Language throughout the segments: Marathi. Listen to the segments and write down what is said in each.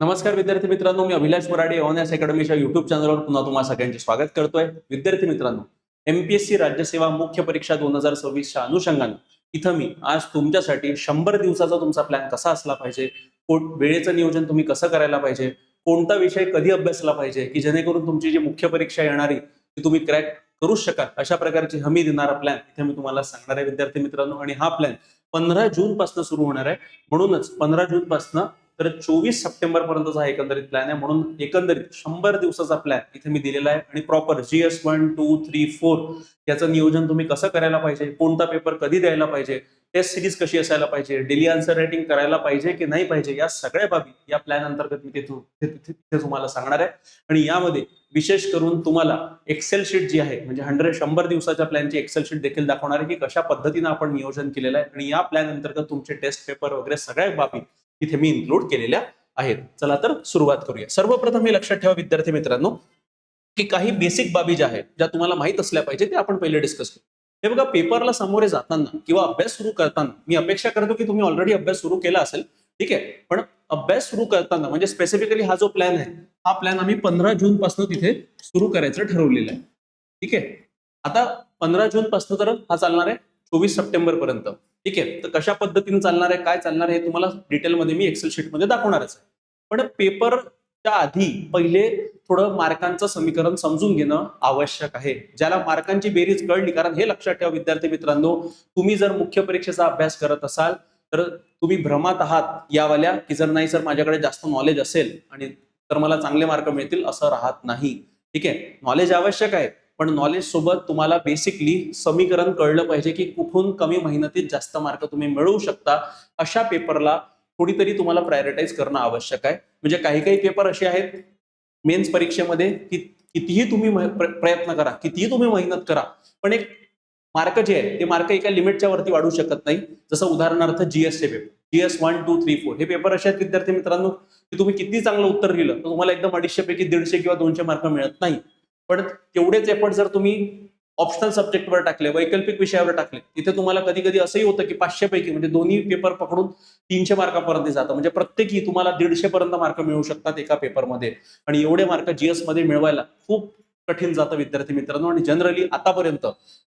नमस्कार विद्यार्थी मित्रांनो, मी अभिलाष मोराडे ऑनएस अकॅडमीच्या युट्यूब चॅनलवर पुन्हा तुम्हा सगळ्यांचे स्वागत करतोय. विद्यार्थी मित्रांनो, एमपीएससी राज्यसेवा मुख्य परीक्षा 2026च्या अनुषंगाने इथं मी आज तुमच्यासाठी 100 दिवसाचा तुमचा प्लॅन कसा असला पाहिजे, वेळेचं नियोजन तुम्ही कसं करायला पाहिजे, कोणता विषय कधी अभ्यासला पाहिजे की जेणेकरून तुमची जी मुख्य परीक्षा येणारी ती तुम्ही क्रॅक करू शकाल अशा प्रकारची हमी देणारा प्लॅन इथे मी तुम्हाला सांगणार आहे विद्यार्थी मित्रांनो. आणि हा प्लॅन 15 जून पासून सुरू होणार आहे. म्हणूनच 15 जून पासून तर 24 सप्टेंबर पर्यंतचा एकंदरीत प्लॅन आहे. म्हणून एकंदरीत 100 दिवसाचा प्लॅन इथे मी दिलेला आहे. आणि प्रॉपर GS 1, 2, 3, 4 याचं नियोजन तुम्ही कसं करायला पाहिजे, कोणता पेपर कधी द्यायला पाहिजे, टेस्ट सिरीज कशी असायला पाहिजे, डेली आन्सर रायटिंग करायला पाहिजे की नाही पाहिजे, या सगळ्या बाबी या प्लॅन अंतर्गत मी तिथे तुम्हाला सांगणार आहे. आणि यामध्ये विशेष करून तुम्हाला एक्सेल शीट जी आहे म्हणजे 100 दिवसाच्या प्लॅनची एक्सेल शीट देखील दाखवणार आहे की कशा पद्धतीने आपण नियोजन केलेलं आहे. आणि या प्लॅन अंतर्गत तुमचे टेस्ट पेपर वगैरे सगळ्या बाबी इथे मी इन्क्लूड केलेल्या आहेत. चला तर सुरुवात करूया. सर्वप्रथम हे लक्षात ठेवा विद्यार्थी मित्रांनो की काही बेसिक बाबी ज्या आहेत ज्या तुम्हाला माहित असल्या पाहिजे ते आपण पहिले डिस्कस करू. हे बघा, पेपरला सामोरे जाताना किंवा अभ्यास सुरू करताना मी अपेक्षा करतो की तुम्ही ऑलरेडी अभ्यास सुरू केला असेल, ठीक आहे. पण अभ्यास सुरू करताना म्हणजे स्पेसिफिकली हा जो प्लॅन आहे हा प्लॅन आम्ही 15 जून पासून तिथे सुरू करायचं ठरवलेलं आहे, ठीक आहे. आता 15 जून पासून तर हा चालणार आहे 24 सप्टेंबर पर्यंत, ठीक आहे. तर कशा पद्धतीने चालणार आहे, काय चालणार आहे हे तुम्हाला डिटेलमध्ये मी एक्सेल शीटमध्ये दाखवणारच आहे. पण पेपरच्या आधी पहिले थोडं मार्कांचं समीकरण समजून घेणं आवश्यक आहे. ज्याला मार्कांची बेरीज कळली, कारण हे लक्षात ठेवा विद्यार्थी मित्रांनो, तुम्ही जर मुख्य परीक्षेचा अभ्यास करत असाल तर तुम्ही भ्रमात आहात यावाल्या की जर नाही सर माझ्याकडे जास्त नॉलेज असेल आणि तर मला चांगले मार्क मिळतील, असं राहत नाही, ठीक आहे. नॉलेज आवश्यक आहे, पण नॉलेज सोबत तुम्हाला बेसिकली समीकरण कळलं पाहिजे की कुठून कमी मेहनतीत जास्त मार्क तुम्ही मिळवू शकता. अशा पेपरला थोडी तरी तुम्हाला प्रायोरिटाईज करणं आवश्यक आहे. म्हणजे काही पेपर असे आहेत मेन्स परीक्षेमध्ये की कितीही तुम्ही प्रयत्न करा, कितीही तुम्ही मेहनत करा, पण एक मार्क जे आहे ते मार्क एका लिमिटच्या वरती वाढू शकत नाही. जसं उदाहरणार्थ GSचे पेपर, GS 1, 2, 3, 4 हे पेपर असे आहेत विद्यार्थी मित्रांनो की तुम्ही किती चांगलं उत्तर दिलं तर तुम्हाला एकदम 250 पैकी 150 किंवा 200 मार्क मिळत नाही. पण तेवढेच एफर्ट जर तुम्ही ऑप्शनल सब्जेक्टवर टाकले, वैकल्पिक विषयावर टाकले, तिथे तुम्हाला कधी कधी असंही होतं की 500 पैकी म्हणजे दोन्ही पेपर पकडून 300 मार्कापर्यंत जातं. म्हणजे प्रत्येकी तुम्हाला 150 पर्यंत मार्क मिळू शकतात एका पेपरमध्ये. आणि एवढे मार्क GS मध्ये मिळवायला खूप कठीण जातं विद्यार्थी मित्रांनो. आणि जनरली आतापर्यंत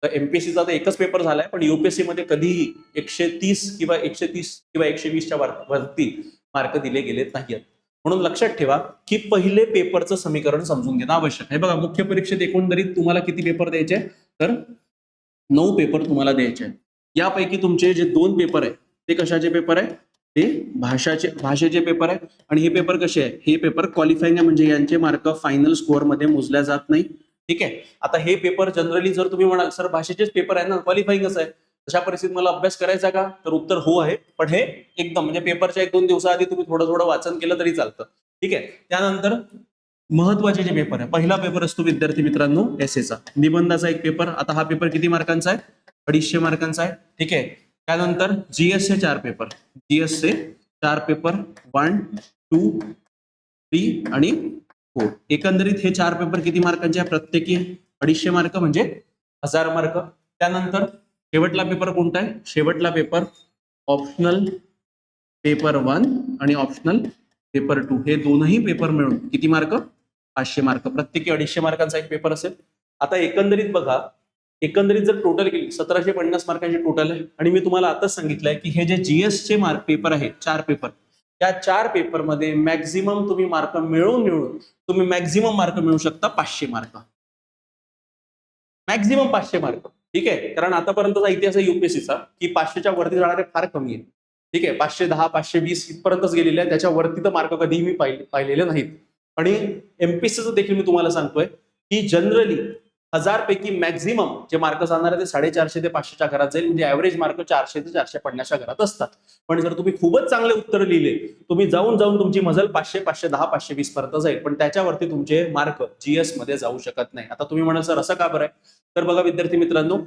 एमपीएससीचा तर एकच पेपर झालाय, पण युपीएससी मध्ये कधीही 130 किंवा 120च्या वरती मार्क दिले गेलेत नाहीत. म्हणून लक्षात ठेवा की पहिले पेपरचं समीकरण समजून घेणं आवश्यक आहे. बघा, मुख्य परीक्षेत एकंदरीत तुम्हाला किती पेपर द्यायचे, तर 9 पेपर तुम्हाला द्यायचे. यापैकी तुमचे जे 2 पेपर आहे ते कशाचे पेपर आहे, ते भाषेचे पेपर आहे. आणि हे पेपर कसे आहे, हे पेपर क्वालिफाईंग आहे, म्हणजे यांचे मार्क फायनल स्कोअर मध्ये मोजल्या जात नाही, ठीक आहे. आता हे पेपर जनरली जर तुम्ही म्हणाल सर भाषेचेच पेपर आहे ना, क्वालिफाईंगच आहे, अशा परिस्थितीत मला अभ्यास करायचा का, तर उत्तर हो आहे. पण हे एकदम म्हणजे पेपरच्या 1-2 दिवसाआधी तुम्ही थोडं वाचन केलं तरी चालतं, ठीक आहे. त्यानंतर महत्वाचे जे पेपर आहे, पहिला पेपर असतो विद्यार्थी मित्रांनो एसएचा, निबंधाचा एक पेपर. आता हा पेपर किती मार्कांचा आहे, 250 मार्कांचा आहे, ठीक आहे. त्यानंतर GSचे 4 पेपर, GSचे 4 पेपर 1, 2, 3 आणि 4. एकंदरीत हे 4 पेपर किती मार्कांचे आहे, प्रत्येकी 250 मार्क म्हणजे 1000 मार्क. त्यानंतर शेवटला पेपर कोणता आहे, शेवटला पेपर ऑप्शनल पेपर 1 आणि ऑप्शनल पेपर 2, हे दोनही पेपर मिळून किती मार्क, 500 मार्क. प्रत्येकी 250 मार्कांचा एक पेपर असेल. आता एकंदरीत बघा, एकंदरीत जर टोटल केली 1750 मार्कांची टोटल आहे. आणि मी तुम्हाला आताच सांगितलंय की हे जे GSचे मार्क पेपर आहे 4 पेपर, त्या 4 पेपरमध्ये मॅक्झिमम तुम्ही मार्क मिळवून तुम्ही मॅक्झिमम मार्क मिळू शकता 500 मार्क, मॅक्झिमम 500 मार्क, ठीक आहे. कारण आतापर्यंतचा इतिहास आहे युपीएससीचा की 500च्या वरती जाणारे फार कमी आहे, ठीक आहे. 510, 520 इथपर्यंतच गेलेले आहे, त्याच्या वरती तर मार्क कधीही मी पाहिलेले नाहीत. आणि एमपीएससीचं देखील मी तुम्हाला सांगतोय की जनरली 1000 पैकी मॅक्झिमम जे मार्क जाणार आहे ते 450 ते 500च्या घरात जाईल. म्हणजे ऍव्हरेज मार्क 400 ते 450च्या घरात असतात. पण जर तुम्ही खूपच चांगले उत्तर लिहिले, तुम्ही जाऊन तुमची मजल 500, 510, 520 पर्यंत जाईल, पण त्याच्यावरती तुमचे मार्क GS मध्ये जाऊ शकत नाही. आता तुम्ही म्हणाल सर असं का बरं आहे, तर बघा विद्यार्थी मित्रांनो,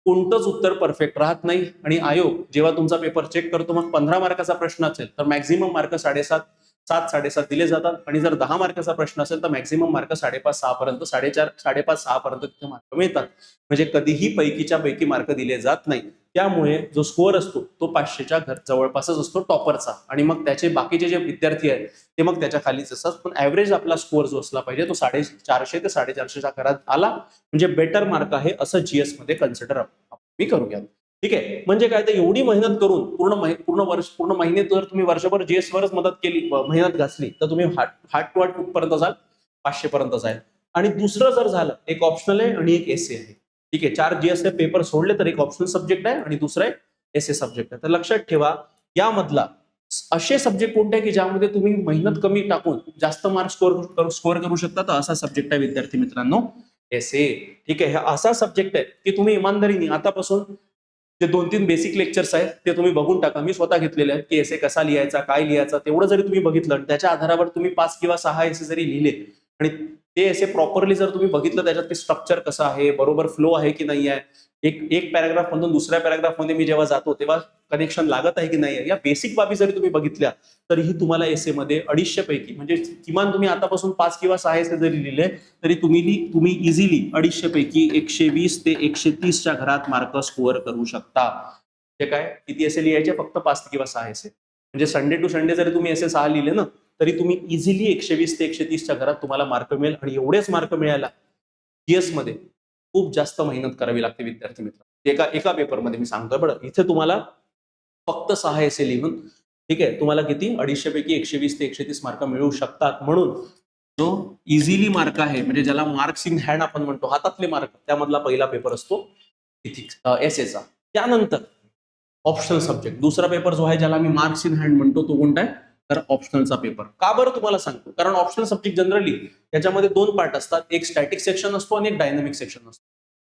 कोणतंच उत्तर परफेक्ट राहत नाही. आणि आयोग जेव्हा तुमचा पेपर चेक करतो, मग 15 मार्काचा प्रश्न असेल तर मॅक्झिमम मार्क 7.5, 7-7.5 दिले जातात. आणि जर 10 मार्काचा प्रश्न असेल तर मॅक्झिमम मार्क 5.5-6 पर्यंत, 4.5-5-6 पर्यंत तिथे मार्क मिळतात. म्हणजे कधीही पैकीच्या पैकी मार्क दिले जात नाही. त्यामुळे जो स्कोअर असतो तो 500च्या जवळपासच असतो टॉपरचा, आणि मग त्याचे बाकीचे जे विद्यार्थी आहेत ते मग त्याच्या खालीच असतात. पण ऍव्हरेज आपला स्कोअर जो असला पाहिजे तो 450 ते 450च्या घरात आला म्हणजे बेटर मार्क आहे असं जीएस मध्ये कन्सिडर मी करूया. ठीक आहे, म्हणजे काय तर एवढी मेहनत करून पूर्ण महिने जर तुम्ही वर्षभर जीएस वरच मेहनत घातली तर तुम्ही हार्ट टू हार्ट कुठपर्यंत जाल, 500 पर्यंत जाईल. आणि दुसरं जर झालं, एक ऑप्शनल आहे आणि एक एसए आहे. ठीक आहे, 4 जीएस पेपर सोडले तर एक ऑप्शनल सब्जेक्ट आहे आणि दुसरा एक एसए सब्जेक्ट आहे. तर लक्षात ठेवा यामधला असे सब्जेक्ट कोणते आहे की ज्यामध्ये तुम्ही मेहनत कमी टाकून जास्त मार्क स्कोअर करू शकता, तर असा सब्जेक्ट आहे विद्यार्थी मित्रांनो एसए. ठीक आहे, हा असा सब्जेक्ट आहे की तुम्ही इमानदारीने आतापासून जे 2-3 बेसिक लेक्चर्स आहेत ते तुम्ही बघून टाका. मी स्वतः घेतलेले आहेत की एसए कसा लिहायचा, काय लिहायचा, तेवढं जरी तुम्ही बघितलं आणि त्याच्या आधारावर तुम्ही 5 किंवा 6 एसए जरी लिहिले आणि ते एसए प्रॉपरली जर तुम्ही बघितलं, त्याच्यात ते स्ट्रक्चर कसं आहे, बरोबर फ्लो आहे की नाही आहे, एक पॅराग्राफ मधून दुसऱ्या पॅराग्राफ मध्ये मी जेव्हा जातो तेव्हा कनेक्शन लागत आहे की नाही आहे, या बेसिक बाबी जरी तुम्ही बघितल्या तरीही तुम्हाला एसए मध्ये 250 पैकी म्हणजे किमान तुम्ही आतापासून 5 किंवा 6 एसए जरी लिहिले तरी तुम्ही इझिली 250 पैकी 120 ते 130च्या घरात मार्क स्कोअर करू शकता. ते काय किती एसए लिहायचे, फक्त 5 किंवा 6 एसए. म्हणजे संडे टू संडे जरी तुम्ही एसए 6 लिहिले ना तरी तुम्ही इझिली 120 ते 130च्या घरात तुम्हाला मार्क मिळेल. आणि एवढेच मार्क मिळायला जीएस मध्ये खूप जास्त मेहनत करावी लागते विद्यार्थी मित्र. एका पेपरमध्ये मी सांगतोय बरं, इथे तुम्हाला फक्त 6 एसए लिहून ठीक आहे तुम्हाला किती 250 पैकी 120 ते 130 मार्क मिळू शकतात. म्हणून जो इझिली मार्क आहे म्हणजे ज्याला मार्क्स इन हँड आपण म्हणतो, हातातले मार्क, त्यामधला पहिला पेपर असतो इथिक्स एसएचा. त्यानंतर ऑप्शनल सब्जेक्ट दुसरा पेपर जो आहे ज्याला मी मार्क्स इन हँड म्हणतो तो कोणता आहे, तर ऑप्शनलचा पेपर. का बरं तुम्हाला सांगतो, कारण ऑप्शनल सब्जेक्ट जनरली याच्यामध्ये 2 पार्ट असतात, एक स्टॅटिक सेक्शन असतो आणि एक डायनामिक सेक्शन असतो.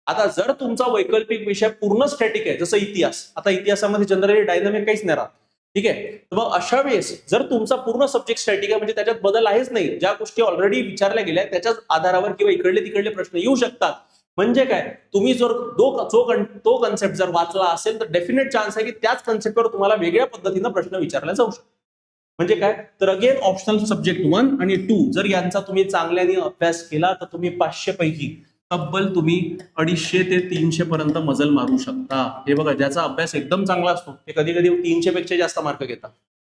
आता जर तुमचा वैकल्पिक विषय पूर्ण स्टॅटिक आहे जसं इतिहास, आता इतिहासामध्ये जनरली डायनामिक काहीच नाही राहत. ठीक आहे, तर मग अशा वेळेस जर तुमचा पूर्ण सब्जेक्ट स्टॅटिक आहे म्हणजे त्याच्यात बदल आहेच नाही, ज्या गोष्टी ऑलरेडी विचारल्या गेल्या त्याच्याच आधारावर किंवा इकडले तिकडले प्रश्न येऊ शकतात. म्हणजे काय, तुम्ही जर तो कन्सेप्ट जर वाचला असेल तर डेफिनेट चान्स आहे की त्याच कन्सेप्टवर तुम्हाला वेगळ्या पद्धतीनं प्रश्न विचारला जाऊ शकतो. म्हणजे काय, तर अगेन ऑप्शनल सब्जेक्ट 1 आणि 2 जर यांचा तुम्ही चांगल्याने अभ्यास केला तर तुम्ही 500 पैकी तब्बल तुम्ही 250 ते 300 पर्यंत मजल मारू शकता. हे बघा, ज्याचा अभ्यास एकदम चांगला असतो ते कधी कधी 300 पेक्षा जास्त मार्क घेतात.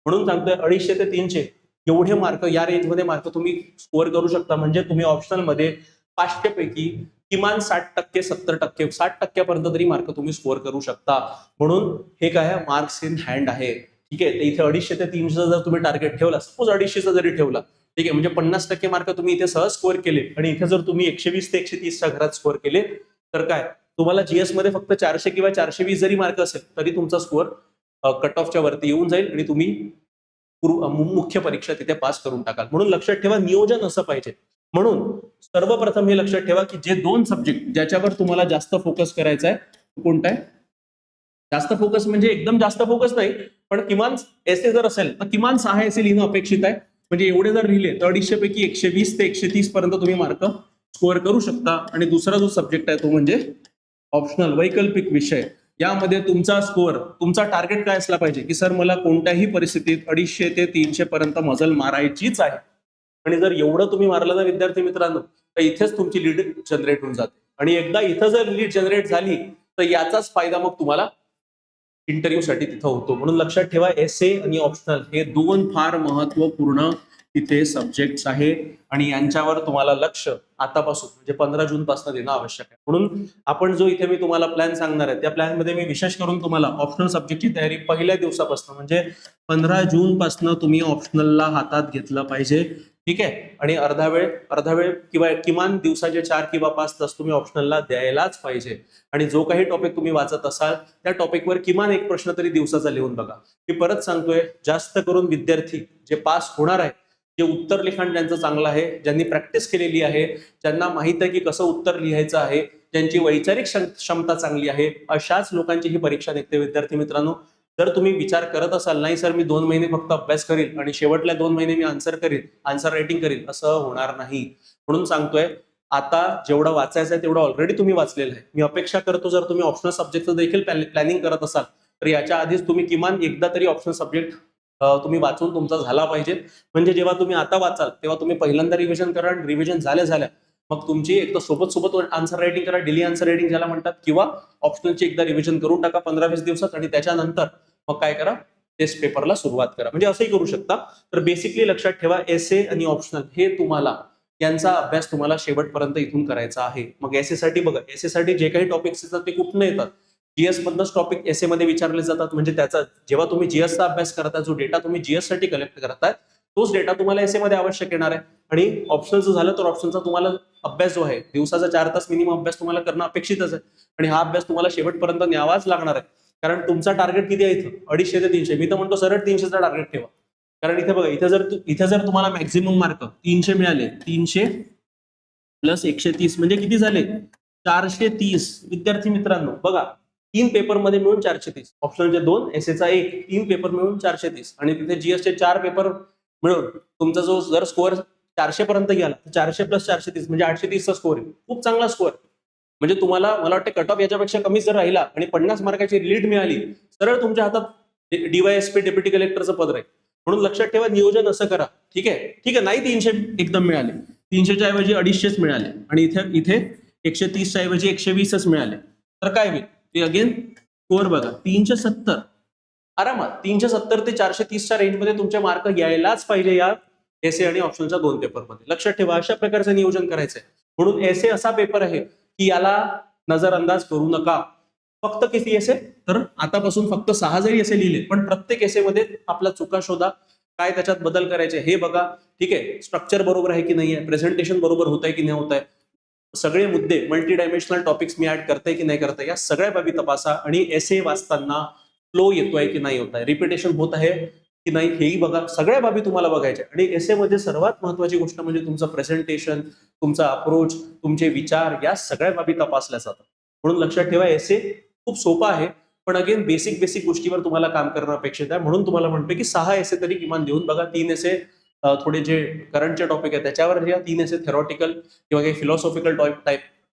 म्हणून सांगतोय 250 ते 300 एवढे मार्क, या रेंजमध्ये मार्क तुम्ही स्कोअर करू शकता. म्हणजे तुम्ही ऑप्शनल मध्ये 500 पैकी किमान 60%, 70%, 60% तरी मार्क तुम्ही स्कोअर करू शकता. म्हणून हे काय आहे, मार्क्स इन हँड आहे. ठीक आहे, इथे 250 ते 300 जर तुम्ही टार्गेट ठेवला, सपोज 250 जरी ठेवला, ठीक आहे, म्हणजे 50% मार्क तुम्ही इथे सहज स्कोअर केले आणि इथे जर तुम्ही 120 ते 130च्या घरात स्कोअर केले तर काय तुम्हाला जीएस मध्ये फक्त 400 किंवा 420 जरी मार्क असेल तरी तुमचा स्कोअर कट ऑफच्या वरती येऊन जाईल आणि तुम्ही मुख्य परीक्षा तिथे पास करून टाकाल. म्हणून लक्षात ठेवा, नियोजन असं पाहिजे. म्हणून सर्वप्रथम हे लक्षात ठेवा की जे 2 सब्जेक्ट ज्याच्यावर तुम्हाला जास्त फोकस करायचा आहे कोणता आहे, जास्त फोकस म्हणजे एकदम जास्त फोकस नाही, पण किमान एसए जर असेल तर किमान 6 एसए लिहिणं अपेक्षित आहे. म्हणजे एवढे जर लिहिले तर 250 पैकी 120 ते 130 पर्यंत तुम्ही मार्क स्कोअर करू शकता. आणि दुसरा जो सब्जेक्ट आहे तो म्हणजे ऑप्शनल वैकल्पिक विषय. यामध्ये तुमचा स्कोअर, तुमचा टार्गेट काय असला पाहिजे की सर मला कोणत्याही परिस्थितीत 250 ते 300 पर्यंत मजल मारायचीच आहे. आणि जर एवढं तुम्ही मारलं ना विद्यार्थी मित्रांनो तर इथेच तुमची लीड जनरेट होऊन जाते. आणि एकदा इथं जर लीड जनरेट झाली तर याचाच फायदा मग तुम्हाला इंटरव्ह्यूसाठी तिथं होतो. म्हणून लक्षात ठेवा, एसए आणि ऑप्शनल हे 2 फार महत्वपूर्ण तिथे सब्जेक्ट्स आहेत आणि यांच्यावर तुम्हाला लक्ष आतापासून म्हणजे 15 जून पासून देणं आवश्यक आहे. म्हणून आपण जो इथे मी तुम्हाला प्लॅन सांगणार आहे त्या प्लॅन मध्ये मी विशेष करून तुम्हाला ऑप्शनल सब्जेक्टची तयारी पहिल्या दिवसापासून म्हणजे 15 जून पासून तुम्ही ऑप्शनलला हातात घेतलं पाहिजे. ठीक आहे, आणि अर्धा वेळ किंवा किमान दिवसाचे 4 किंवा 5 तास तुम्ही ऑप्शनलला द्यायलाच पाहिजे. आणि जो काही टॉपिक तुम्ही वाचत असाल त्या टॉपिकवर किमान एक प्रश्न तरी दिवसाचा लिहून बघा. मी परत सांगतोय, जास्त करून विद्यार्थी जे पास होणार आहे, जे उत्तर लिखाण ज्यांचं चांगलं आहे, ज्यांनी प्रॅक्टिस केलेली आहे, ज्यांना माहित आहे की कसं उत्तर लिहायचं आहे, ज्यांची वैचारिक क्षमता चांगली आहे, अशाच लोकांची ही परीक्षा निघते विद्यार्थी मित्रांनो. जर तुम्ही विचार करत असाल नाही सर मी 2 महिने फक्त अभ्यास करील आणि शेवटल्या 2 महिने मी आन्सर रायटिंग करील, असं होणार नाही. म्हणून सांगतोय, आता जेवढं वाचायचं आहे तेवढं ऑलरेडी तुम्ही वाचलेलं आहे. मी अपेक्षा करतो जर तुम्ही ऑप्शनल सब्जेक्टचं देखील प्लॅनिंग करत असाल तर याच्या आधीच तुम्ही किमान एकदा तरी ऑप्शनल सब्जेक्ट तुम्ही वाचून तुमचा झाला पाहिजे. म्हणजे जेव्हा तुम्ही आता वाचाल तेव्हा तुम्ही पहिल्यांदा रिव्हिजन करा आणि रिव्हिजन झाल्या मग तुमची एक तर सोबत आन्सर रायटिंग करा, डेली आन्सर रायटिंग ज्याला म्हणतात, किंवा ऑप्शनलची एकदा रिव्हिजन करून टाका 15-20 दिवसात, आणि त्याच्यानंतर मग काय करा, टेस्ट पेपरला सुरुवात करा. म्हणजे असंही करू शकता. तर बेसिकली लक्षात ठेवा, एसे आणि ऑप्शनल हे तुम्हाला यांचा अभ्यास तुम्हाला शेवटपर्यंत इथून करायचा आहे. मग एसे साठी बघा, एसे साठी जे काही टॉपिक्स येतात ते कुठनं येतात, जीएस मधनच टॉपिक एसे मध्ये विचारले जातात. म्हणजे त्याचा जेव्हा तुम्ही जीएसचा अभ्यास करता, जो डेटा तुम्ही जीएस साठी कलेक्ट करताय तोच डेटा तुम्हाला एसे मध्ये आवश्यक येणार आहे. आणि ऑप्शनचं झालं तर ऑप्शनचा तुम्हाला अभ्यास जो आहे, दिवसाचा 4 तास मिनिमम अभ्यास तुम्हाला करणं अपेक्षितच आहे. आणि हा अभ्यास तुम्हाला शेवटपर्यंत न्यावाच लागणार आहे. कारण तुमचा टार्गेट किती आहे इथं, 250 ते 300. मी तर म्हणतो सरळ 300चा टार्गेट ठेवा. कारण इथे बघा, इथे जर तुम्हाला मॅक्झिमम मार्क 300 मिळाले, 300 प्लस 130 म्हणजे किती झाले, 430. विद्यार्थी मित्रांनो बघा, 3 पेपर मध्ये मिळून 430, ऑप्शनचे 2, एसेचा 1, 3 पेपर मिळून 430, आणि तिथे जीएसचे 4 पेपर मिळून तुमचा जो जर स्कोअर 400 पर्यंत गेला तर 400 प्लस 430 म्हणजे 830चा स्कोअर आहे. खूप चांगला स्कोअर. म्हणजे तुम्हाला, मला वाटतं कट ऑफ याच्यापेक्षा कमी जर राहिला आणि 50 मार्काची लीड मिळाली, सरळ तुमच्या हातात डीवायएसपी डेप्युटी कलेक्टरचं पद राहील. म्हणून लक्षात ठेवा, नियोजन असं करा. ठीक आहे, नाही 300 एकदम मिळाले, 300च्या ऐवजी 250 मिळाले, आणि इथे 130च्या ऐवजी 120च मिळाले, तर काय होईल, ते अगेन स्कोअर बघा, 370. आरामात 370 ते 430च्या रेंजमध्ये तुमचे मार्क यायलाच पाहिजे या एसे आणि ऑप्शनच्या 2 पेपरमध्ये. लक्षात ठेवा, अशा प्रकारचं नियोजन करायचंय. म्हणून एसे असा पेपर आहे की याला नजरअंदाज करू नका. फक्त किती एसे, तर आतापासून फक्त 6 जरी एसे लिहिले, पण प्रत्येक एसेमध्ये आपला चुका शोधा, काय त्याच्यात बदल करायचे हे बघा. ठीक आहे, स्ट्रक्चर बरोबर आहे की नाही आहे, प्रेझेंटेशन बरोबर होत आहे की नाही होत आहे, सगळे मुद्दे, मल्टी डायमेन्शनल टॉपिक्स मी ऍड करताय की नाही करताय, या सगळ्या बाबी तपासा. आणि एसे वाचताना फ्लो येतोय की नाही होत आहे, रिपिटेशन होत आहे की नाही हेही बघा. सगळ्या बाबी तुम्हाला बघायच्या. आणि एसे मध्ये सर्वात महत्वाची गोष्ट म्हणजे तुमचं प्रेझेंटेशन, तुमचा अप्रोच, तुमचे विचार, या सगळ्या बाबी तपासल्या जातात. म्हणून लक्षात ठेवा, एसे खूप सोपा आहे, पण अगेन बेसिक गोष्टीवर तुम्हाला काम करणं अपेक्षित आहे. म्हणून तुम्हाला म्हणतो की 6 एसे तरी किमान देऊन बघा. 3 एसे थोडे जे करंटचे टॉपिक आहे त्याच्यावर या, 3 एसे थेरॉटिकल किंवा काही फिलॉसॉफिकल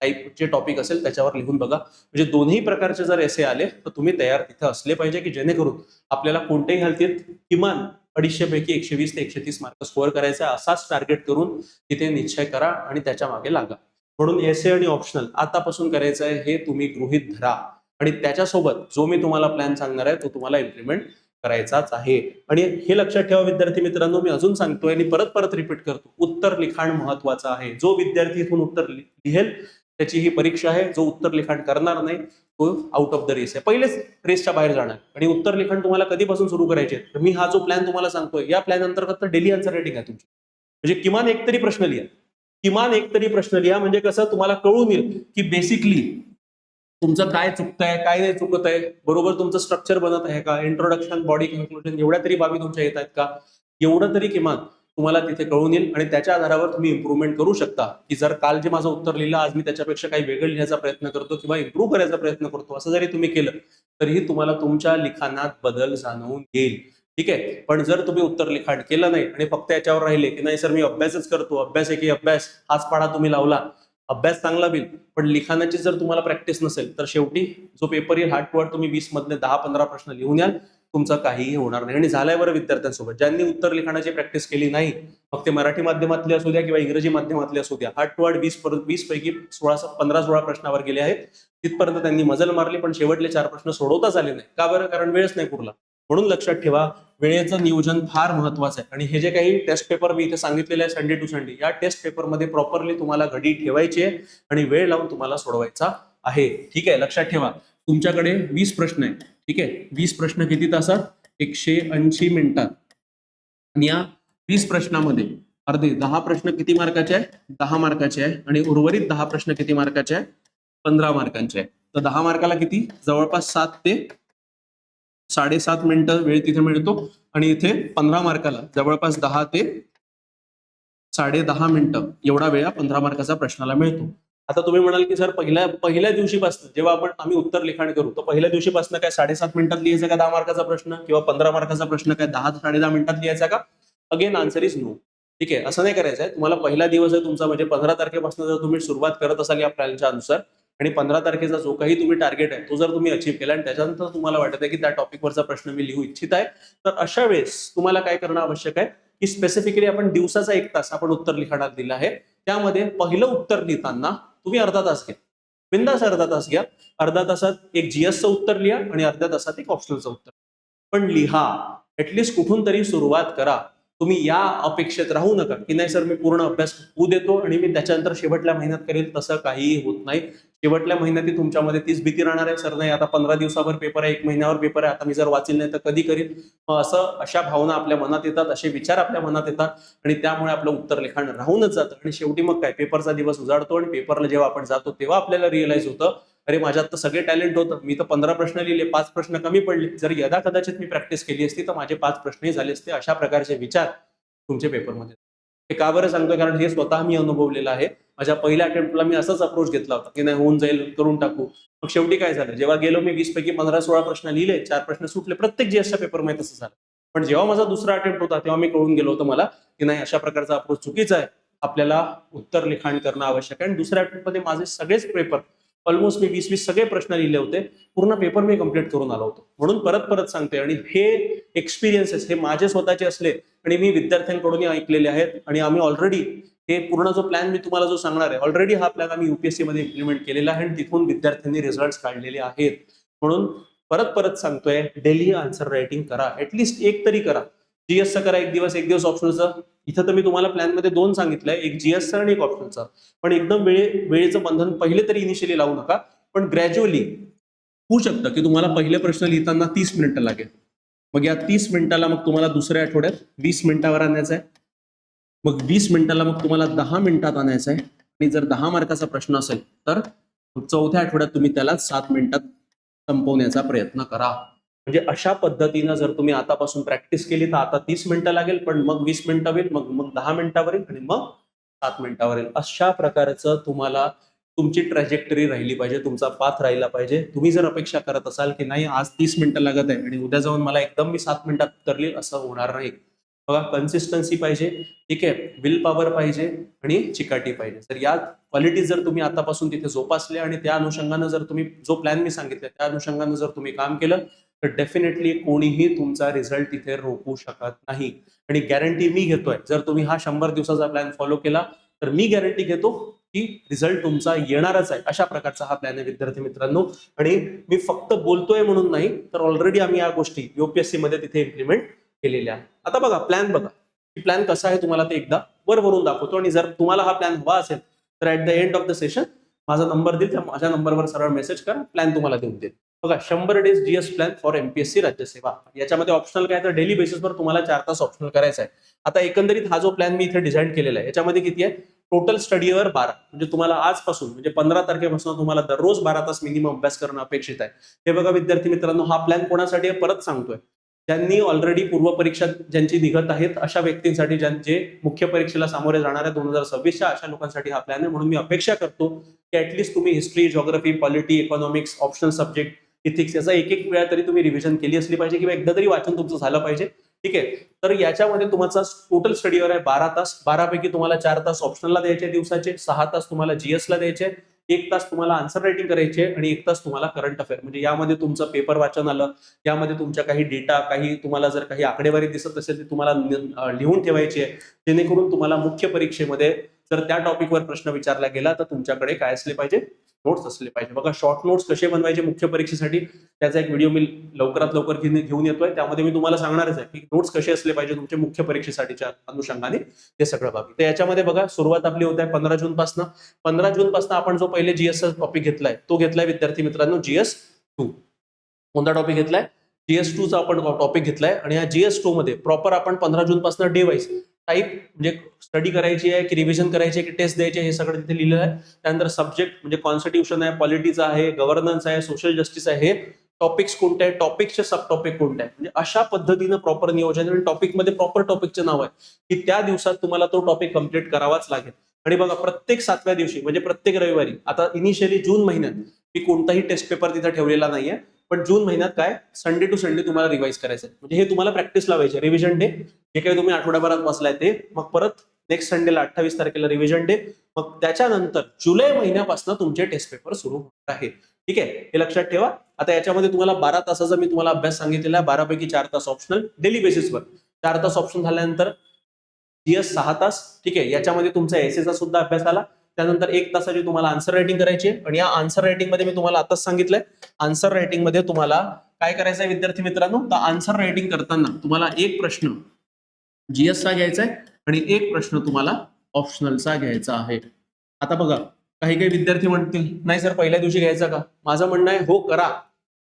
टाईपचे टॉपिक असेल त्याच्यावर लिहून बघा. म्हणजे दोन्ही प्रकारचे जर एसे आले तर तुम्ही तयार तिथे असले पाहिजे, की जेणेकरून आपल्याला कोणत्याही हालतीत किमान 250 पैकी 120 ते 130 मार्क स्कोअर करायचा, असाच टार्गेट करून तिथे निश्चय करा आणि त्याच्या मागे लागा. म्हणून एसे आणि ऑप्शनल आतापासून करायचं आहे हे तुम्ही गृहीत धरा, आणि त्याच्यासोबत जो मी तुम्हाला प्लॅन सांगणार आहे तो तुम्हाला इम्प्लिमेंट करायचाच आहे. आणि हे लक्षात ठेवा विद्यार्थी मित्रांनो, मी अजून सांगतोय आणि परत रिपीट करतो, उत्तर लिखाण महत्वाचं आहे. जो विद्यार्थी इथून उत्तर लिहेल त्याची ही परीक्षा आहे. जो उत्तर लिखाण करणार नाही तो आउट ऑफ द रेस आहे, पहिलेच रेसच्या बाहेर जाणार. आणि उत्तर लिखाण तुम्हाला कधीपासून सुरू करायचे, तर मी हा जो प्लॅन तुम्हाला सांगतोय या प्लॅन अंतर्गत डेली आन्सर रायटिंग आहे तुमची. म्हणजे किमान एक तरी प्रश्न लिहा, किमान एक तरी प्रश्न लिहा. म्हणजे कसं तुम्हाला कळून येईल की बेसिकली तुमचं काय चुकतंय, काय नाही चुकत आहे, बरोबर तुमचं स्ट्रक्चर बनत आहे का, इंट्रोडक्शन, बॉडी कन्क्लुजन, एवढ्या तरी बाबी तुमच्या येत आहेत का, एवढं तरी किमान तुम्हाला तिथे कळून येईल. आणि त्याच्या आधारावर तुम्ही इम्प्रूव्हमेंट करू शकता, की जर काल जे माझं उत्तर लिहिलं आज मी त्याच्यापेक्षा काही वेगळं लिहिण्याचा प्रयत्न करतो किंवा इम्प्रूव्ह करायचा प्रयत्न करतो, असं जरी तुम्ही केलं तरीही तुम्हाला तुमच्या लिखाणात बदल जाणवून येईल. ठीक आहे, पण जर तुम्ही उत्तर लिखाण केलं नाही आणि फक्त याच्यावर राहिले की नाही सर मी अभ्यासच करतो, अभ्यास आहे की अभ्यास, हाच पाढा तुम्ही लावला, अभ्यास चांगला होईल, पण लिखाणाची जर तुम्हाला प्रॅक्टिस नसेल तर शेवटी जो पेपर येईल हार्ट टू हार्ट तुम्ही 20 मधले 10-15 प्रश्न लिहून याल, तुमचं काहीही होणार नाही. आणि झालंय बरं विद्यार्थ्यांसोबत, ज्यांनी उत्तर लिखाणाची प्रॅक्टिस केली नाही, मग ते मराठी माध्यमातले असू द्या किंवा इंग्रजी माध्यमातले असू द्या, हार्ट टू हार्ट 20 पैकी 15-16 प्रश्नावर गेले आहेत, तिथपर्यंत त्यांनी मजल मारली, पण शेवटले 4 प्रश्न सोडवताच आले नाही. का बरं? कारण वेळच नाही पुरला. म्हणून लक्षात ठेवा, वेळेचं नियोजन फार महत्वाचं आहे. आणि हे जे काही टेस्ट पेपर मी इथे सांगितलेले आहे संडे टू संडे, या टेस्ट पेपरमध्ये प्रॉपरली तुम्हाला घडी ठेवायची आहे आणि वेळ लावून तुम्हाला सोडवायचा आहे. ठीक आहे, लक्षात ठेवा, तुमच्याकडे 20 प्रश्न आहे. ठीक आहे, 20 प्रश्न किती तासात? 180 मिनिटात. आणि या 20 प्रश्नामध्ये अर्धे 10 प्रश्न किती मार्काचे आहे? 10 मार्काचे आहे. आणि उर्वरित 10 प्रश्न किती मार्काचे आहे? 15 मार्कांचे आहे. तर 10 मार्काला किती? जवळपास 7 ते 7.5 मिनिटं वेळ तिथे मिळतो. आणि इथे 15 मार्काला जवळपास 10 ते 10.5 मिनिटं एवढा वेळ 15 मार्काचा प्रश्नाला मिळतो. आता तुम्ही म्हणाल की सर पहिल्या दिवशीपासून जेव्हा आम्ही उत्तर लिखाण करू, तर पहिल्या दिवशीपासून काय 7.5 मिनिटात लिहायचा का 10 मार्काचा प्रश्न, किंवा 15 मार्काचा प्रश्न काय 10-10.5 मिनिटात लिहायचा का? Again answer is no. ठीक आहे, असं नाही करायचं आहे. तुम्हाला पहिला दिवस आहे तुमचा, म्हणजे 15 तारखेपासून जर तुम्ही सुरुवात करत असाल या प्लॅनच्या अनुसार, आणि 15 तारखेचा जो काही तुम्ही टार्गेट आहे तो जर तुम्ही अचीव्ह केला आणि त्याच्यानंतर तुम्हाला वाटत आहे की त्या टॉपिकवरचा प्रश्न मी लिहू इच्छित आहे, तर अशा वेळेस तुम्हाला काय करणं आवश्यक आहे की स्पेसिफिकली आपण दिवसाचा 1 तास आपण उत्तर लिखाणात दिला आहे, त्यामध्ये पहिलं उत्तर लिहिताना तुम्ही अर्धा तास घ्या, बिंदास अर्धा तास घ्या. अर्धा तासात एक जीएसचं उत्तर लिहा आणि अर्ध्या तासात एक ऑप्शनलचं उत्तर, पण लिहा. ऍटलिस्ट कुठून तरी सुरुवात करा. तुम्ही या अपेक्षेत राहू नका की नाही सर मी पूर्ण अभ्यास होऊ देतो आणि मी त्याच्यानंतर शेवटल्या महिन्यात करेल. तसं काहीही होत नाही. शेवटल्या महिन्यात तुमच्यामध्ये तीच भीती राहणार आहे, सर नाही आता 15 दिवसावर पेपर आहे, 1 महिन्यावर पेपर आहे, आता मी जर वाचील नाही तर कधी करील. अशा भावना आपल्या मनात येतात, असे विचार आपल्या मनात येतात आणि त्यामुळे आपलं उत्तर लिखाण राहूनच जातं. आणि शेवटी मग काय, पेपरचा दिवस उजाडतो आणि पेपरला जेव्हा आपण जातो तेव्हा आपल्याला रिअलाइज होतं अरे माझ्यात तर सगळे टॅलेंट होतं, मी तर 15 प्रश्न लिहिले, 5 प्रश्न कमी पडले. जर यदा कदाचित मी प्रॅक्टिस केली असती तर माझे 5 प्रश्नही झाले असते. अशा प्रकारचे विचार तुमच्या पेपरमध्ये. हे का बरं सांगतोय, कारण हे स्वतः मी अनुभवलेलं आहे. माझ्या पहिल्या अटेम्प्टला मी असाच अप्रोच घेतला होता की नाही होऊन जाईल, करून टाकू. मग शेवटी काय झालं, जेव्हा गेलो मी 20 पैकी 15-16 प्रश्न लिहिले, 4 प्रश्न सुटले. प्रत्येक जीएसच्या पेपरमध्ये तसं झालं. पण जेव्हा माझा दुसरा अटेम्प्ट होता तेव्हा मी कळून गेलो होतं मला की नाही अशा प्रकारचा अप्रोच चुकीचा आहे. आपल्याला उत्तर लिखाण करणं आवश्यक आहे. आणि दुसऱ्या अटेम्प्टमध्ये माझे सगळेच पेपर ऑलमोस्ट मी 20-20 सगळे प्रश्न लिहिले होते. पूर्ण पेपर मी कम्प्लीट करून आलो होतो. म्हणून परत परत सांगते, आणि हे एक्सपिरियन्सेस हे माझे स्वतःचे असले आणि मी विद्यार्थ्यांकडून ऐकलेले आहेत. आणि आम्ही ऑलरेडी हे पूर्ण जो प्लॅन मी तुम्हाला जो सांगणार आहे, ऑलरेडी हा प्लॅन आम्ही युपीएससी मध्ये इम्प्लिमेंट केलेला आहे आणि तिथून विद्यार्थ्यांनी रिझल्ट काढलेले आहेत. म्हणून परत परत सांगतोय, डेली आन्सर रायटिंग करा, ऍटलिस्ट एक तरी करा. जीएसचं करा एक दिवस ऑप्शनचं. इथं तर मी तुम्हाला प्लॅन मध्ये 2 सांगितलंय, एक जीएसचं आणि एक ऑप्शनचं. पण एकदम वेळेचं बंधन पहिले तरी इनिशियली लावू नका. पण ग्रॅज्युअली होऊ शकतं की तुम्हाला पहिले प्रश्न लिहिताना 30 मिनिटं लागेल. मग या 30 मिनिटाला मग तुम्हाला दुसऱ्या आठवड्यात 20 मिनिटावर आणायचं आहे. मग 20 मिनिटाला मग तुम्हाला 10 मिनिटात आणायचं आहे. आणि जर 10 मार्काचा प्रश्न असेल तर चौथ्या आठवड्यात तुम्ही त्याला 7 मिनिटात संपवण्याचा प्रयत्न करा. म्हणजे अशा पद्धतीनं जर तुम्ही आतापासून प्रॅक्टिस केली तर आता 30 मिनिटं लागेल, पण मग 20 मिनिटं होईल, मग 10 मिनिटावर येईल आणि मग 7 मिनिटावर येईल. अशा प्रकारचं तुम्हाला तुमची ट्रॅजेक्टरी राहिली पाहिजे, तुमचा पाथ राहिला पाहिजे. तुम्ही जर अपेक्षा करत असाल की नाही आज 30 मिनिटं लागत आहे आणि उद्या जाऊन मला एकदम मी 7 मिनिटात उतरली, असं होणार नाही. बघा, कन्सिस्टन्सी पाहिजे, ठीक आहे, विल पॉवर पाहिजे आणि चिकाटी पाहिजे. तर या क्वालिटी जर तुम्ही आतापासून तिथे जोपासल्या आणि त्या अनुषंगानं जर तुम्ही जो प्लॅन मी सांगितलं त्या अनुषंगानं जर तुम्ही काम केलं तर डेफिनेटली कोणीही तुमचा रिझल्ट तिथे रोखू शकत नाही. आणि गॅरंटी मी घेतोय, जर तुम्ही हा 100 दिवसाचा प्लॅन फॉलो केला तर मी गॅरंटी घेतो की रिझल्ट तुमचा येणारच आहे. अशा प्रकारचा हा प्लॅन आहे विद्यार्थी मित्रांनो. आणि मी फक्त बोलतोय म्हणून नाही, तर ऑलरेडी आम्ही या गोष्टी युपीएससी मध्ये तिथे इम्प्लिमेंट केलेल्या आहे. आता बघा प्लॅन बघा, प्लॅन कसा आहे तुम्हाला ते एकदा वरून दाखवतो. आणि जर तुम्हाला हा प्लॅन हवा असेल तर at the end of the session माझा नंबर देईल, माझ्या नंबरवर सरळ मेसेज करा, प्लॅन तुम्हाला देऊन देईल. बघा, 100 days GS plan for MPSC राज्यसेवा. याच्यामध्ये ऑप्शनल काय तर डेली बेसिसवर तुम्हाला 4 तास ऑप्शनल करायचा आहे. आता एकंदरीत हा जो प्लॅन मी इथे डिझाईन केलेला आहे याच्यामध्ये किती आहे, टोटल स्टडीवर 12. म्हणजे तुम्हाला आजपासून म्हणजे 15 तारखेपासून तुम्हाला दररोज 12 तास मिनिमम अभ्यास करणं अपेक्षित आहे. हे बघा विद्यार्थी मित्रांनो, हा प्लॅन कोणासाठी आहे परत सांगतोय, ज्यांनी ऑलरेडी पूर्व परीक्षा ज्यांची निघत आहेत अशा व्यक्तींसाठी, ज्यांचे मुख्य परीक्षेला सामोरे जाणार आहे 2026च्या, अशा लोकांसाठी हा प्लॅन आहे. म्हणून मी अपेक्षा करतो की ऍटलीस्ट तुम्ही history, geography, polity, economics, optional subject, ethics याचा एक वेळा तरी तुम्ही रिव्हिजन केली असली पाहिजे किंवा एकदा तरी वाचन तुमचं झालं पाहिजे. ठीक आहे, तर याच्यामध्ये तुमचा टोटल स्टडीवर आहे 12 तास. 12 पैकी तुम्हाला 4 तास ऑप्शनलला द्यायचे दिवसाचे, 6 तास तुम्हाला जीएसला द्यायचे, 1 तास तुम्हाला आन्सर रायटिंग करायचे आणि 1 तास तुम्हाला करंट अफेअर. म्हणजे यामध्ये तुमचं पेपर वाचन आलं, यामध्ये तुमच्या काही डेटा, काही तुम्हाला जर काही आकडेवारी दिसत असेल ते तुम्हाला लिहून ठेवायची आहे, जेणेकरून तुम्हाला मुख्य परीक्षेमध्ये जर त्या टॉपिकवर प्रश्न विचारला गेला तर तुमच्याकडे काय असले पाहिजे, नोट्स असले पाहिजे. बघा, शॉर्ट नोट्स कसे बनवायचे मुख्य परीक्षेसाठी त्याचा एक व्हिडिओ मी लवकरात लवकर घेऊन येतोय. त्यामध्ये मी तुम्हाला सांगणारच आहे की नोट्स कसे असले पाहिजे तुमच्या मुख्य परीक्षेसाठीच्या अनुषंगाने हे सगळं बाबी. तर याच्यामध्ये बघा, सुरुवात आपली होत आहे 15 जून पासून. 15 जून पासून आपण जो पहिले जीएसचा टॉपिक घेतलाय तो घेतलाय विद्यार्थी मित्रांनो GS2. कोणता टॉपिक घेतलाय, GS2 चा आपण टॉपिक घेतलाय. आणि या GS2 मध्ये प्रॉपर आपण 15 जून पासून डे वाईज टाईप म्हणजे स्टडी करायची आहे की रिव्हिजन करायची आहे की टेस्ट द्यायची आहे हे सगळं तिथे लिहिलेलं आहे. त्यानंतर सब्जेक्ट म्हणजे कॉन्स्टिट्यूशन आहे, पॉलिटीचा आहे, गव्हर्नन्स आहे, सोशल जस्टिस आहे, हे टॉपिक्स कोणते आहे, टॉपिकचे सब टॉपिक कोणते आहे, म्हणजे अशा पद्धतीनं प्रॉपर नियोजन. आणि टॉपिक मध्ये प्रॉपर टॉपिकचे नाव आहे की त्या दिवसात तुम्हाला तो टॉपिक कम्प्लीट करावाच लागेल. आणि बघा, प्रत्येक 7व्या दिवशी म्हणजे प्रत्येक रविवारी, आता इनिशियली जून महिन्यात मी कोणताही टेस्ट पेपर तिथे ठेवलेला नाहीये, पण जून महिन्यात काय संडे टू संडे तुम्हाला रिवाइज करायचं आहे. म्हणजे हे तुम्हाला प्रॅक्टिस लावायचे. रिव्हिजन डे जे काही तुम्ही आठवड्याभरात बसलाय ते, मग परत नेक्स्ट संडेला 28 तारखेला रिव्हिजन डे, मग त्याच्यानंतर जुलै महिन्यापासून तुमचे टेस्ट पेपर सुरू होणार आहे. ठीक आहे, हे लक्षात ठेवा. आता याच्यामध्ये तुम्हाला 12 तासाचा मी तुम्हाला अभ्यास सांगितलेला आहे. 12 पैकी 4 तास ऑप्शनल डेली बेसिसवर. 4 तास ऑप्शन झाल्यानंतर जीएस 6 तास, ठीक आहे. याच्यामध्ये तुमचा एसेचा सुद्धा अभ्यास आला. त्यानंतर 1 तासाची तुम्हाला आन्सर रायटिंग करायची आहे. आणि या आन्सर रायटिंग मध्ये मी तुम्हाला आताच सांगितलंय, आन्सर रायटिंग मध्ये तुम्हाला काय करायचं आहे विद्यार्थी मित्रांनो, तर आन्सर रायटिंग करताना तुम्हाला एक प्रश्न जीएसचा घ्यायचा आहे आणि एक प्रश्न तुम्हाला ऑप्शनलचा घ्यायचा आहे. आता बघा, काही काही विद्यार्थी म्हणतील नाही सर पहिल्या दिवशी घ्यायचा का? माझं म्हणणं आहे हो करा.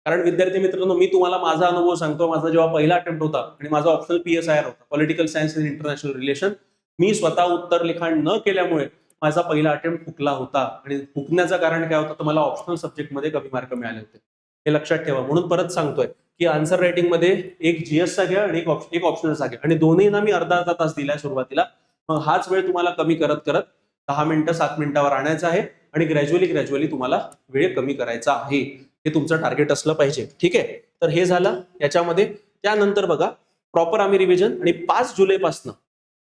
कारण विद्यार्थी मित्रांनो, मी तुम्हाला माझा अनुभव सांगतो. माझा जेव्हा पहिला अटेम्प्ट होता आणि माझा ऑप्शनल PSIR होता, political science and international relation, मी स्वतः उत्तर लिखाण न केल्यामुळे माझा पहिला अटेम्प्ट हुकला होता. आणि हुकण्याचं कारण काय होतं, तर मला ऑप्शनल सब्जेक्टमध्ये कमी मार्क मिळाले होते. हे लक्षात ठेवा. म्हणून परत सांगतोय की आन्सर रायटिंग मध्ये एक जीएसचा घ्या आणि एक ऑप्शनलचा घ्या. आणि दोन्ही ना मी अर्धा अर्धा तास दिलाय सुरुवातीला. मग हाच वेळ तुम्हाला कमी करत करत 10 मिनिटं 7 मिनिटावर आणायचा आहे आणि ग्रॅज्युअली तुम्हाला वेळ कमी करायचा आहे. हे तुमचं टार्गेट असलं पाहिजे. ठीक आहे. तर हे झालं याच्यामध्ये. त्यानंतर बघा, प्रॉपर आम्ही रिव्हिजन आणि 5 जुलैपासून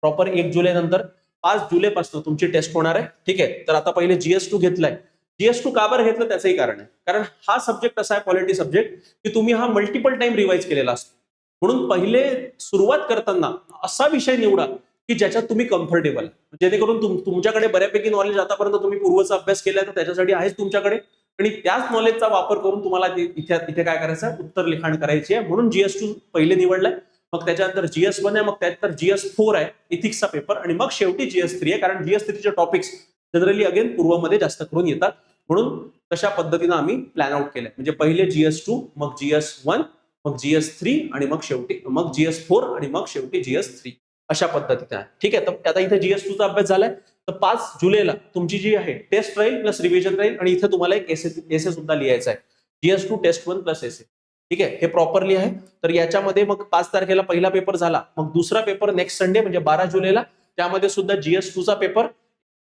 प्रॉपर 1 जुलै नंतर 5 जुलैपासून तुमची टेस्ट होणार आहे. ठीक आहे. तर आता पहिले GS2 घेतलाय. GS2 का बरं घेतलं त्याचंही कारण आहे. कारण हा सब्जेक्ट असा आहे, पॉलिटी सब्जेक्ट, की तुम्ही हा मल्टिपल टाइम रिवाइज केलेला असतो. म्हणून पहिले सुरुवात करताना असा विषय निवडा की ज्याच्यात तुम्ही कम्फर्टेबल, जेणेकरून तुमच्याकडे बऱ्यापैकी नॉलेज आतापर्यंत तुम्ही पूर्वचा अभ्यास केलाय तर त्याच्यासाठी आहेच तुमच्याकडे. आणि त्याच नॉलेजचा वापर करून तुम्हाला इथे काय करायचं, उत्तर लिखाण करायची आहे. म्हणून GS2 पहिले निवडलाय. मग त्याच्यानंतर GS1 आहे, मग त्यानंतर GS4 आहे इथिक्सचा पेपर, आणि मग शेवटी GS3 आहे. कारण GS3चे टॉपिक्स जनरली अगेन पूर्वमध्ये जास्त करून येतात. म्हणून तशा पद्धतीनं आम्ही प्लॅन आउट केलंय. म्हणजे पहिले GS2, मग GS1, मग GS3 आणि मग शेवटी मग GS4 आणि मग शेवटी GS3 अशा पद्धतीने आहे. ठीक आहे. तर आता इथे GS2चा अभ्यास झालाय. तर 5 जुलैला तुमची जी आहे टेस्ट राहील प्लस रिव्हिजन राहील. आणि इथे तुम्हाला एक एसे सुद्धा लिहायचा आहे. GS2 टेस्ट 1 प्लस एसे. ठीक आहे. हे प्रॉपरली आहे. तर याच्यामध्ये मग 5 तारखेला पहिला पेपर झाला. मग दुसरा पेपर नेक्स्ट संडे म्हणजे 12 जुलैला, त्यामध्ये सुद्धा GS2चा पेपर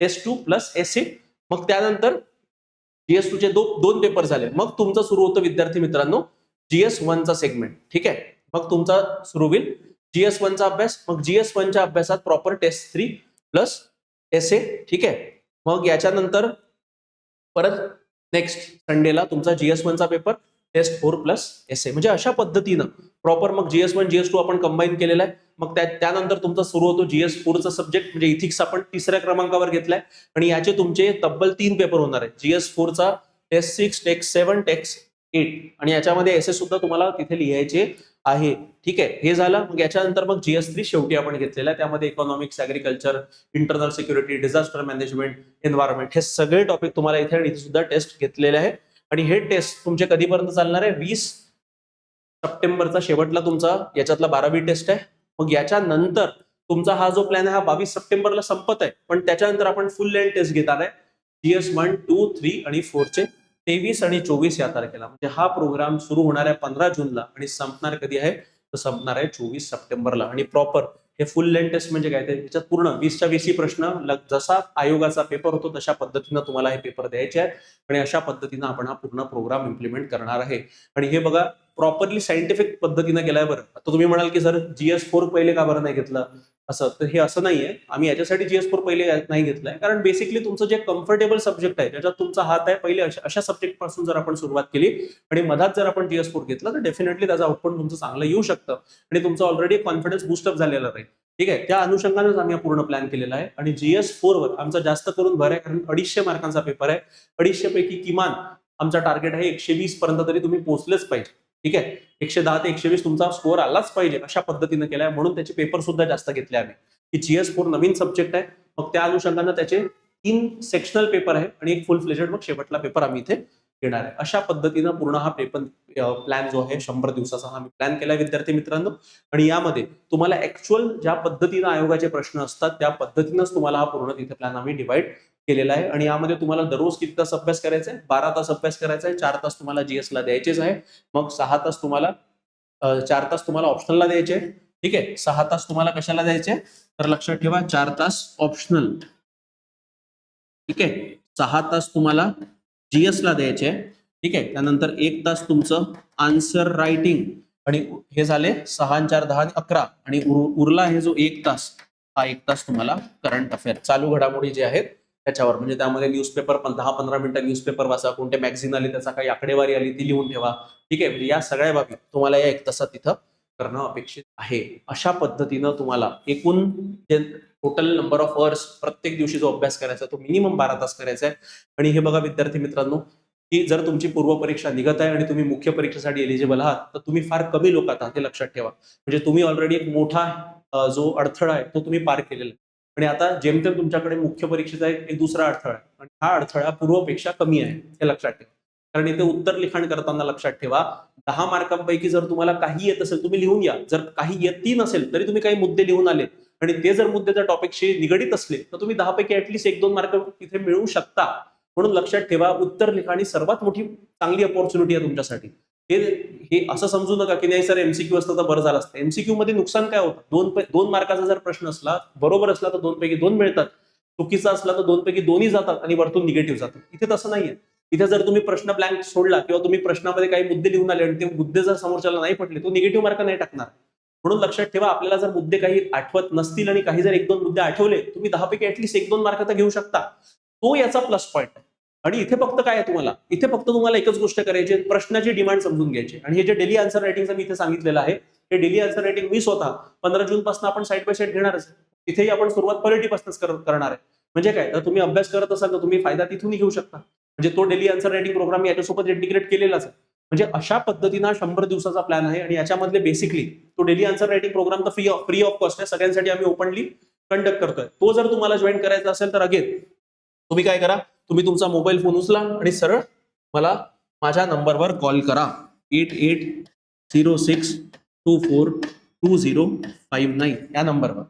टेस्ट 2 प्लस एसे. मग त्यानंतर GS2 चे दोन पेपर झाले. मग तुमचं सुरू होतं विद्यार्थी मित्रांनो GS1चा सेगमेंट. ठीक आहे. मग तुमचा सुरू होईल GS1चा अभ्यास. मग GS1च्या अभ्यासात प्रॉपर टेस्ट 3 प्लस एसे. ठीक आहे. मग याच्यानंतर परत नेक्स्ट संडेला तुमचा GS1चा पेपर टेस्ट 4 प्लस एसे. म्हणजे अशा पद्धतीनं प्रॉपर मग GS1 GS2 आपण कंबाईन केलेला आहे. मग त्यानंतर तुमचा सुरू होतो GS4चा सब्जेक्ट, म्हणजे इथिक्स आपण 3ऱ्या क्रमांकावर घेतलाय. आणि याचे तुमचे तब्बल 3 पेपर होणार आहेत. GS4चा टेस्ट 6, टेक्स्ट 7, टेक्स्ट 8. आणि याच्यामध्ये एसे सुद्धा तुम्हाला तिथे लिहायचे आहे. ठीक आहे. हे झालं. मग याच्यानंतर मग GS3 शेवटी आपण घेतलेला आहे. त्यामध्ये economics, agriculture, internal security, disaster management, environment, हे सगळे टॉपिक तुम्हाला इथे आणि इथे सुद्धा टेस्ट घेतलेले आहे. आणि हे टेस्ट तुमचे कधीपर्यंत चालणार आहे, 20 सप्टेंबरचा शेवटला तुमचा याच्यातला 12वी टेस्ट आहे. मग याच्यानंतर तुमचा हा जो प्लॅन आहे हा 22 सप्टेंबरला संपत आहे. पण त्याच्यानंतर आपण फुल लेंथ टेस्ट घेणार आहे GS1, 2, 3 आणि 4 चे 23 आणि 24 या तारखेला. म्हणजे हा प्रोग्राम सुरू होणार आहे 15 जूनला आणि संपणार कधी आहे, तर संपणार आहे 24 सप्टेंबरला. आणि प्रॉपर हे फुल लेंथ टेस्ट म्हणजे काय, त्याच्यात पूर्ण 20च्या 20 प्रश्न जसा आयोगाचा पेपर होतो तशा पद्धतीनं तुम्हाला हे पेपर द्यायचे आहेत. आणि अशा पद्धतीनं आपण हा पूर्ण प्रोग्राम इम्प्लिमेंट करणार आहे. आणि हे बघा प्रॉपरली सायंटिफिक पद्धतीनं गेलाय बरं. आता तुम्ही म्हणाल की सर GS4 पहिले का बरं नाही घेतलं असं, तर हे असं नाहीये. आम्ही याच्यासाठी GS4 पहिले नाही घेतलाय, कारण बेसिकली तुमचं जे कम्फर्टेबल सब्जेक्ट आहे ज्याच्यात तुमचा हात आहे, पहिले अशा सब्जेक्ट पासून जर आपण सुरुवात केली आणि मधात जर आपण GS4 घेतला तर डेफिनेटली त्याचा आउटपुट तुमचं चांगलं येऊ शकतं आणि तुमचं ऑलरेडी कॉन्फिडन्स बुस्टअप झालेला राहील. ठीक आहे. त्या अनुषंगानेच आम्ही पूर्ण प्लॅन केलेला आहे. आणि GS4 वर आमचा जास्त करून भर आहे, कारण 250 मार्कांचा पेपर आहे. 250 पैकी किमान आमचा टार्गेट आहे 120 पर्यंत तरी तुम्ही पोहोचलेच पाहिजे. ठीक आहे. 110 ते 120 तुमचा स्कोअर आलाच पाहिजे अशा पद्धतीने केलाय. म्हणून त्याचे पेपर सुद्धा जास्त घेतले आम्ही, की GS4 नवीन सब्जेक्ट आहे. मग त्या अनुषंगाने त्याचे 3 सेक्शनल पेपर आहे आणि एक फुल फ्लेजेड मग शेवटला पेपर आम्ही इथे घेणार आहे. अशा पद्धतीनं पूर्ण हा पेपर प्लॅन जो आहे 100 दिवसाचा हा प्लॅन केलाय विद्यार्थी मित्रांनो. आणि यामध्ये तुम्हाला ऍक्च्युअल ज्या पद्धतीनं आयोगाचे प्रश्न असतात त्या पद्धतीनंच तुम्हाला हा पूर्ण तिथे प्लॅन आम्ही डिवाइड केलेला आहे. आणि यामध्ये तुम्हाला दररोज किती तास अभ्यास करायचा आहे, 12 तास अभ्यास करायचा आहे. 4 तास तुम्हाला GS ला द्यायचेच आहे. मग 6 तास तुम्हाला 4 तास तुम्हाला ऑप्शनलला द्यायचे. ठीक आहे. 6 तास तुम्हाला कशाला द्यायचे, तर लक्षात ठेवा 4 तास ऑप्शनल. ठीक आहे. 6 तास तुम्हाला GS ला द्यायचे. ठीक आहे. त्यानंतर 1 तास तुमचं आन्सर रायटिंग. आणि हे झाले 6 आणि 4 10 आणि 11. आणि उरला हे जो 1 तास, हा 1 तास तुम्हाला करंट अफेअर चालू घडामोडी जे आहेत त्याच्यावर, म्हणजे त्यामध्ये न्यूजपेपर 10-15 मिनिटं न्यूजपेपर वाचा, कोणते मॅगझिन आली त्याचा काही आकडेवारी आली ती लिहून ठेवा. ठीक आहे. म्हणजे या सगळ्या बाबी तुम्हाला या 1 तासात तिथं करणं अपेक्षित आहे. अशा पद्धतीनं तुम्हाला एकूण जे टोटल नंबर ऑफ अवर्स प्रत्येक दिवशी जो अभ्यास करायचा तो मिनिमम 12 तास करायचा आहे. आणि हे बघा विद्यार्थी मित्रांनो, की जर तुमची पूर्व परीक्षा निघत आहे आणि तुम्ही मुख्य परीक्षेसाठी एलिजिबल आहात, तर तुम्ही फार कमी लोकात आहात हे लक्षात ठेवा. म्हणजे तुम्ही ऑलरेडी एक मोठा जो अडथळा आहे तो तुम्ही पार केलेला आहे. आणि आता जेमतेम तुमच्याकडे मुख्य परीक्षेचा एक दुसरा अडथळा आहे आणि हा अडथळा पूर्वपेक्षा कमी आहे हे लक्षात ठेवा. कारण इथे उत्तर लिखाण करताना लक्षात ठेवा, 10 मार्कांपैकी जर तुम्हाला काही येत असेल तुम्ही लिहून या. जर काही येतही नसेल तरी तुम्ही काही मुद्दे लिहून आले आणि ते जर मुद्दे त्या टॉपिकशी निगडीत असले तर तुम्ही 10 पैकी ऍटलीस्ट 1-2 मार्क तिथे मिळवू शकता. म्हणून लक्षात ठेवा, उत्तर लिखाण ही सर्वात मोठी चांगली अपॉर्च्युनिटी आहे तुमच्यासाठी. हे हे असं समजू नका की नाही सर एमसीक्यू असतं तर बरं झालं असतं. एमसीक्यू मध्ये नुकसान काय होतं, 2 मार्काचा जर प्रश्न असला, बरोबर असला तर 2 पैकी 2 मिळतात, चुकीचा असला तर 2 पैकी 2ही जातात आणि वरतून निगेटिव्ह जातात. इथे तसं नाहीये. इथे जर तुम्ही प्रश्न ब्लँक सोडला किंवा तुम्ही प्रश्नामध्ये काही मुद्दे लिहून आले आणि ते मुद्दे जर समोरच्याला नाही पटले, तो निगेटिव्ह मार्क नाही टाकणार. म्हणून लक्षात ठेवा, आपल्याला जर मुद्दे काही आठवत नसतील आणि काही जर 1-2 मुद्दे आठवले, तुम्ही 10 पैकी ऍटलीस्ट 1-2 मार्क तर घेऊ शकता. तो याचा प्लस पॉईंट आहे. आणि इथे फक्त काय आहे तुम्हाला, इथे फक्त तुम्हाला एकच गोष्ट करायची, प्रश्नाची डिमांड समजून घ्यायची. आणि हे जे डेली आन्सर रायटिंगचं मी इथे सांगितलेलं आहे, हे डेली आन्सर रायटिंग मी स्वतः 15 जून पासून आपण साईड बाय साईड घेणारच. तिथेही आपण सुरुवात पॉलिटीपासूनच करणार आहे. म्हणजे काय, तर तुम्ही अभ्यास करत असाल तर तुम्ही फायदा तिथूनही घेऊ शकता. म्हणजे तो डेली आन्सर रायटिंग प्रोग्राम मी याच्यासोबत इंटिग्रेट केलेलाच आहे. म्हणजे अशा पद्धतीनं 100 दिवसाचा प्लॅन आहे आणि याच्यामधले बेसिकली तो डेली आन्सर रायटिंग प्रोग्राम तर फ्री ऑफ कॉस्ट आहे, सगळ्यांसाठी आम्ही ओपनली कंडक्ट करतोय. तो जर तुम्हाला जॉईन करायचा असेल तर अगेन तुम्ही काय करा, तुम्ही तुमचा मोबाईल फोन उचला आणि सरळ मला माझ्या नंबरवर कॉल करा, 8806242059 या नंबरवर.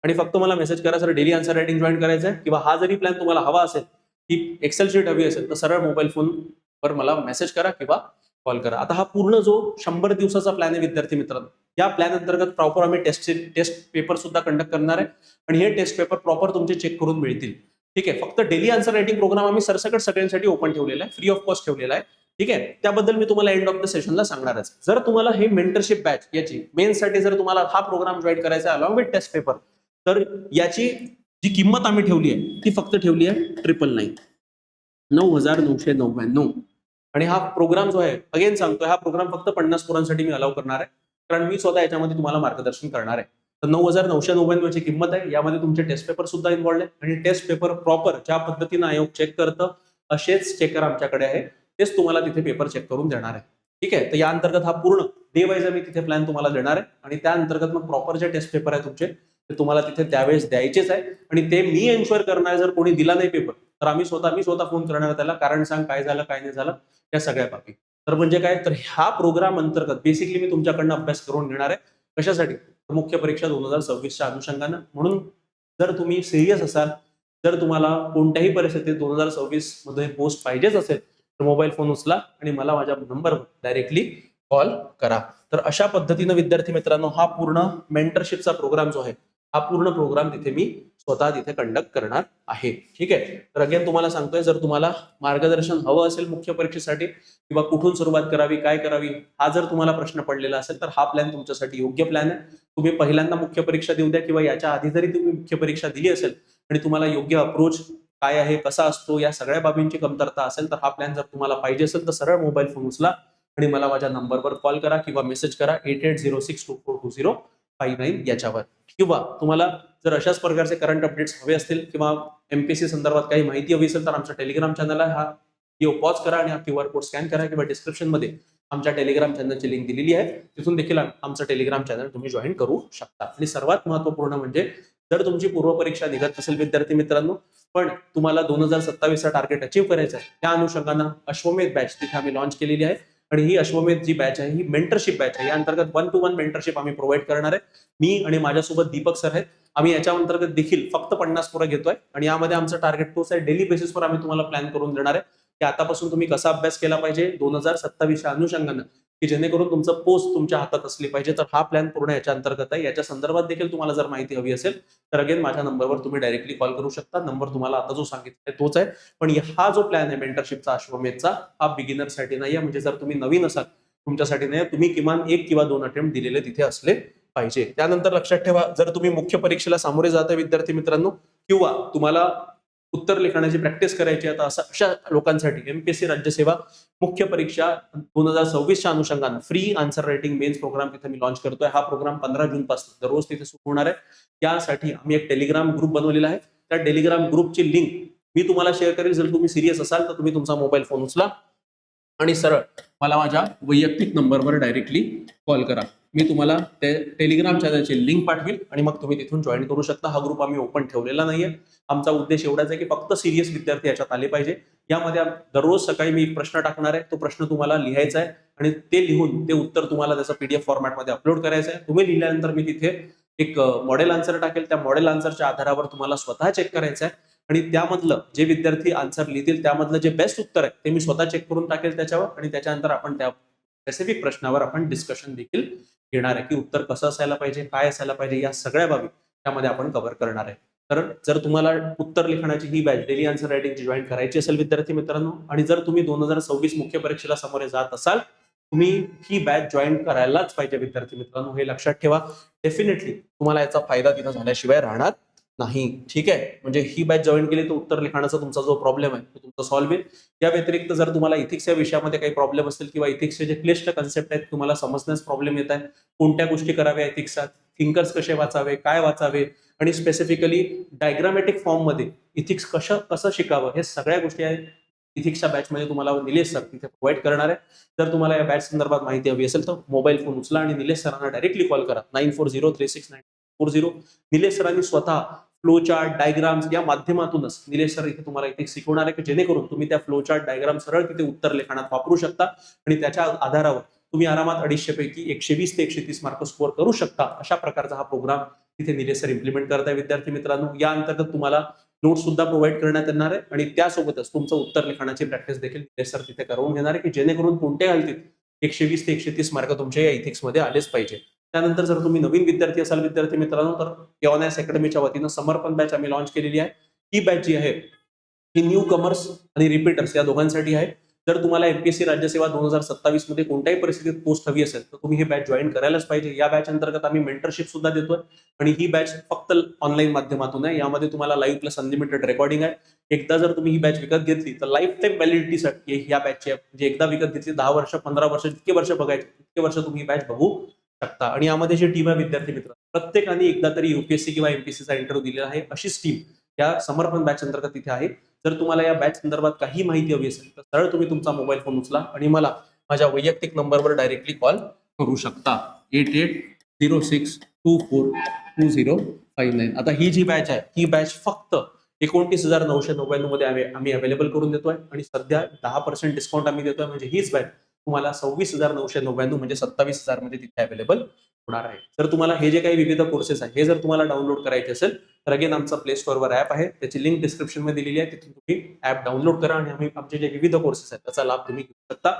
आणि फक्त मला मेसेज करा sir daily answer writing join करायचं आहे, किंवा हा जरी प्लॅन तुम्हाला हवा असेल, की एक्सेल शीट हवी असेल, तर सरळ मोबाईल फोनवर मला मेसेज करा किंवा कॉल करा. आता हा पूर्ण जो 100 दिवसाचा प्लॅन आहे विद्यार्थी मित्रांनो, या प्लॅन अंतर्गत प्रॉपर आम्ही टेस्ट पेपर सुद्धा कंडक्ट करणार आहे आणि हे टेस्ट पेपर प्रॉपर तुमचे चेक करून मिळतील. ठीक आहे. फक्त डेली आन्सर रायटिंग प्रोग्राम आम्ही सरसकट सगळ्यांसाठी ओपन ठेवलेला आहे, फ्री ऑफ कॉस्ट ठेवलेला आहे. ठीक आहे. त्याबद्दल मी तुम्हाला एंड ऑफ द सेशनला सांगणारच. जर तुम्हाला हे मेंटरशिप बॅच याची मेन्ससाठी जर तुम्हाला हा प्रोग्राम जॉईन करायचा आहे अलॉंग विथ टेस्ट पेपर, तर याची जी किंमत आम्ही ठेवली आहे ती फक्त ठेवली आहे 99999. आणि हा प्रोग्राम जो आहे, अगेन सांगतोय, हा प्रोग्राम फक्त 50 पोरांसाठी मी अलाउ करणार आहे, कारण मी स्वतः याच्यामध्ये तुम्हाला मार्गदर्शन करणार आहे. तर 9,999 ची किंमत आहे. यामध्ये तुमचे टेस्ट पेपर सुद्धा इन्व्हॉल्ड आहे आणि टेस्ट पेपर प्रॉपर ज्या पद्धतीनं आयोग चेक करतं असेच चेकर आमच्याकडे आहे, तेच तुम्हाला तिथे पेपर चेक करून देणार आहे. ठीक आहे. तर या अंतर्गत हा पूर्ण डे वाईज मी तिथे प्लॅन तुम्हाला देणार आहे आणि त्या अंतर्गत मग प्रॉपर जे टेस्ट पेपर आहे तुमचे ते तुम्हाला तिथे त्यावेळेस द्यायचेच आहे. आणि ते मी एन्श्युअर करणार, जर कोणी दिला नाही पेपर तर मी स्वतः फोन करणार त्याला, कारण सांग काय झालं काय नाही झालं या सगळ्या बाबी. तर म्हणजे काय, तर ह्या प्रोग्राम अंतर्गत बेसिकली मी तुमच्याकडनं अभ्यास करून घेणार आहे. कशासाठी, मुख्य परीक्षा 2026च्या अनुषंगानं. म्हणून जर तुम्ही सिरियस असाल, जर तुम्हाला कोणत्याही परिस्थितीत 2026 मध्ये पोस्ट पाहिजेच असेल, तर मोबाईल फोन उचला आणि मला माझ्या नंबरवर डायरेक्टली कॉल करा. तर अशा पद्धतीनं विद्यार्थी मित्रांनो हा पूर्ण मेंटरशिपचा प्रोग्राम जो आहे, हा पूर्ण प्रोग्राम तिथे मी स्वतः तिथे कंडक्ट करणार आहे. ठीक आहे. तर अगेन तुम्हाला सांगतोय, जर तुम्हाला मार्गदर्शन हवं असेल मुख्य परीक्षेसाठी किंवा कुठून सुरुवात करावी काय करावी हा जर तुम्हाला प्रश्न पडलेला असेल, तर हा प्लॅन तुमच्यासाठी योग्य प्लॅन आहे. तुम्ही पहिल्यांदा मुख्य परीक्षा देऊ द्या किंवा याच्या आधी जरी तुम्ही मुख्य परीक्षा दिली असेल आणि तुम्हाला योग्य अप्रोच काय आहे, कसा असतो, या सगळ्या बाबींची कमतरता असेल, तर हा प्लॅन जर तुम्हाला पाहिजे असेल तर सरळ मोबाईल फोन उचला आणि मला माझ्या नंबरवर कॉल करा किंवा मेसेज करा 8806242059 याच्यावर. किंवा तुम्हाला जर अशाच प्रकारचे करंट अपडेट्स हवे असतील किंवा एमपीएससी संदर्भात काही माहिती हवी असेल, तर आमचा टेलिग्राम चॅनल आहे, हा व्हिडिओ पॉज करा आणि हा QR कोड स्कॅन करा किंवा डिस्क्रिप्शन मध्ये आमच्या टेलिग्राम चॅनलची लिंक दिलेली आहे, तिथून देखील आमचं टेलिग्राम चॅनल तुम्ही जॉईन करू शकता. आणि सर्वात महत्त्वपूर्ण म्हणजे, जर तुमची पूर्व परीक्षा निघत असेल विद्यार्थी मित्रांनो, पण तुम्हाला 2027चा टार्गेट अचीव्ह करायचा आहे, त्या अनुषंगानं अश्वमेध बॅच तिथे आम्ही लॉन्च केलेली आहे. आणि ही अश्वमेध जी बॅच आहे ही मेंटरशिप बॅच आहे. या अंतर्गत 1 to 1 मेंटरशिप आम्ही प्रोव्हाइड करणार आहे. मी आणि माझ्यासोबत दीपक सर आहेत. आम्ही याच्या अंतर्गत देखील फक्त 50 पोरं घेतोय आणि यामध्ये आमचं टार्गेट तोच आहे. डेली बेसिसवर आम्ही तुम्हाला प्लॅन करून देणार आहे की आतापासून तुम्ही कसा अभ्यास केला पाहिजे 2027च्या अनुषंगानं, की जेणेकरून तुमचं पोस्ट तुमच्या हातात असली पाहिजे. तर हा प्लॅन पूर्ण याच्या अंतर्गत आहे. याच्या संदर्भात देखील तुम्हाला जर माहिती हवी असेल तर अगेन माझ्या नंबरवर तुम्ही डायरेक्टली कॉल करू शकता. नंबर तुम्हाला आता जो सांगितलाय तोच आहे. पण हा जो प्लॅन आहे मेंटरशिपचा अश्वमेधचा, हा बिगिनरसाठी नाही आहे. म्हणजे जर तुम्ही नवीन असाल तुमच्यासाठी नाही, तुम्ही किमान 1 किंवा 2 अटेम्प्ट दिलेले तिथे असले पाहिजे. त्यानंतर लक्षात ठेवा, जर तुम्ही मुख्य परीक्षेला सामोरे जाता विद्यार्थी मित्रांनो, किंवा तुम्हाला उत्तर लिखाणाची प्रॅक्टिस करायची आता अशा लोकांसाठी एमपीएससी राज्यसेवा मुख्य परीक्षा 2026च्या अनुषंगानं free answer writing mains program तिथे मी लॉन्च करतोय. हा प्रोग्राम 15 जून पासून दररोज तिथे सुरू होणार आहे. त्यासाठी आम्ही एक टेलिग्राम ग्रुप बनवलेला आहे. त्या टेलिग्राम ग्रुपची लिंक मी तुम्हाला शेअर करेल. जर तुम्ही सिरियस असाल तर तुम्ही तुमचा मोबाईल फोन उचला आणि सरळ मला माझ्या वैयक्तिक नंबरवर डायरेक्टली कॉल करा. मी तुम्हाला ते टेलिग्राम चॅनलची लिंक पाठवेल आणि मग तुम्ही तिथून जॉईन करू शकता. हा ग्रुप आम्ही ओपन ठेवलेला नाहीये. आमचा उद्देश एवढाच आहे की फक्त सिरियस विद्यार्थी याच्यात आले पाहिजे. यामध्ये दररोज सकाळी मी एक प्रश्न टाकणार आहे. तो प्रश्न तुम्हाला लिहायचा आहे आणि ते लिहून ते उत्तर तुम्हाला त्याचं पीडीएफ फॉर्मॅटमध्ये अपलोड करायचं आहे. तुम्ही लिहिल्यानंतर मी तिथे एक मॉडेल आन्सर टाकेल. त्या मॉडेल आन्सरच्या आधारावर तुम्हाला स्वतः चेक करायचं आहे आणि त्यामधलं जे विद्यार्थी आन्सर लिहितील त्यामधलं जे बेस्ट उत्तर आहे ते मी स्वतः चेक करून टाकेल त्याच्यावर आणि त्याच्यानंतर आपण त्या स्पेसिफिक प्रश्नावर आपण डिस्कशन देखील घेणार आहे की उत्तर कसं असायला पाहिजे, काय असायला पाहिजे, या सगळ्या बाबी त्यामध्ये आपण कव्हर करणार आहे. तर जर तुम्हाला उत्तर लिखाणाची ही बॅच डेली आन्सर रायटिंगची जॉईन करायची असेल विद्यार्थी मित्रांनो आणि जर तुम्ही 2026 मुख्य परीक्षेला सामोरे जात असाल तुम्ही ही बॅच जॉईन करायलाच पाहिजे विद्यार्थी मित्रांनो. हे लक्षात ठेवा. डेफिनेटली तुम्हाला याचा फायदा तिथं झाल्याशिवाय राहणार नाही. ठीक आहे. म्हणजे ही बॅच जॉईन केली तर उत्तर लिखाणाचा तुमचा जो प्रॉब्लेम आहे तो तुमचा सॉल्व्ह होईल. या व्यतिरिक्त जर तुम्हाला इथिक्स या विषयामध्ये काही प्रॉब्लेम असतील किंवा इथिक्सचे जे क्लिष्ट कन्सेप्ट आहेत तुम्हाला समजण्यास प्रॉब्लेम येत आहे, कोणत्या गोष्टी कराव्या इथिक्सात, थिंकर्स कसे वाचावे, काय वाचावे आणि स्पेसिफिकली डायग्रामॅटिक फॉर्म मध्ये इथिक्स कसं शिकावं, हे सगळ्या गोष्टी आहेत इथिक्सच्या बॅच मध्ये तुम्हाला निलेश सर तिथे प्रोव्हाइड करणार आहे. जर तुम्हाला या बॅच संदर्भात माहिती हवी असेल तर मोबाईल फोन उचला आणि निलेश सरांना डायरेक्टली कॉल करा 94036940. निलेश सरांनी स्वतः फ्लो चार्ट, डायग्राम्स या माध्यमातूनच निलेश सर इथे तुम्हाला इथे शिकवणार आहे की जेणेकरून तुम्ही त्या फ्लो चार्ट, डायग्राम सरळ तिथे उत्तर लेखनात वापरू शकता आणि त्याच्या आधारावर तुम्ही आरामात 250 पैकी 120 ते 130 मार्क स्कोअर करू शकता. अशा प्रकारचा हा प्रोग्राम तिथे निलेश सर इम्प्लिमेंट करताय विद्यार्थी मित्रांनो. या अंतर्गत तुम्हाला नोट्स सुद्धा प्रोव्हाइड करण्यात येणार आहे आणि त्यासोबतच तुमचं उत्तर लिखाणाची प्रॅक्टिस देखील निलेश सर तिथे करून घेणार आहे की जेणेकरून कोणत्या हालतीत 120 ते 130 मार्क तुमच्या या इथिक्स मध्ये आलेच पाहिजे. त्यानंतर जर तुम्ही नवीन विद्यार्थी असाल विद्यार्थी मित्रांनो तर एओनएस अकॅडमीच्या वतीनं समर्पण बॅच आम्ही लॉन्च केलेली आहे. ही बॅच जी आहे ही न्यू कमर्स आणि रिपीटर्स या दोघांसाठी आहे. जर तुम्हाला एमपीएससी राज्यसेवा 2027 मध्ये कोणत्याही परिस्थितीत पोस्ट हवी असेल तर तुम्ही ही बॅच जॉईन करायलाच पाहिजे. या बॅच अंतर्गत आम्ही मेंटरशिप सुद्धा देतोय आणि ही बॅच फक्त ऑनलाईन माध्यमातून आहे. यामध्ये तुम्हाला लाईव्ह प्लस अनलिमिटेड रेकॉर्डिंग आहे. एकदा जर तुम्ही ही बॅच विकत घेतली तर लाईफ टाईम व्हॅलिडिटीसाठी या बॅचची म्हणजे एकदा विकत घेतली 10 वर्ष, 15 वर्ष, जितके वर्ष बघायचे तितके वर्ष तुम्ही ही बॅच बघू शकता. आणि यामध्ये जी टीम आहे विद्यार्थी मित्र प्रत्येकाने एकदा तरी युपीएससी किंवा एमपीएससीचा इंटरव्ह्यू दिलेला आहे. अशीच टीम या समर्पण बॅच अंतर्गत तिथे आहे. जर तुम्हाला या बॅच संदर्भात काही माहिती हवी असेल तर सरळ तुम्ही तुमचा मोबाईल फोन उचला आणि मला माझ्या वैयक्तिक नंबरवर डायरेक्टली कॉल करू शकता 8806242059. आता ही जी बॅच आहे ही बॅच फक्त 29,999 मध्ये आम्ही अवेलेबल करून देतोय आणि सध्या 10% डिस्काउंट आम्ही देतोय. म्हणजे हीच बॅच तुम्हाला 26,999 म्हणजे 27,000 मध्ये तिथे अवेलेबल होणार आहे. जर तुम्हाला हे जे काही विविध कोर्सेस आहे हे जर तुम्हाला डाउनलोड करायचे असेल तर अगेन आमचा प्ले स्टोअरवर ऍप आहे. त्याची लिंक डिस्क्रिप्शन मध्ये दिलेली आहे. तिथून तुम्ही ऍप डाउनलोड करा आणि आमचे जे विविध कोर्सेस आहेत त्याचा लाभ तुम्ही घेऊ शकता.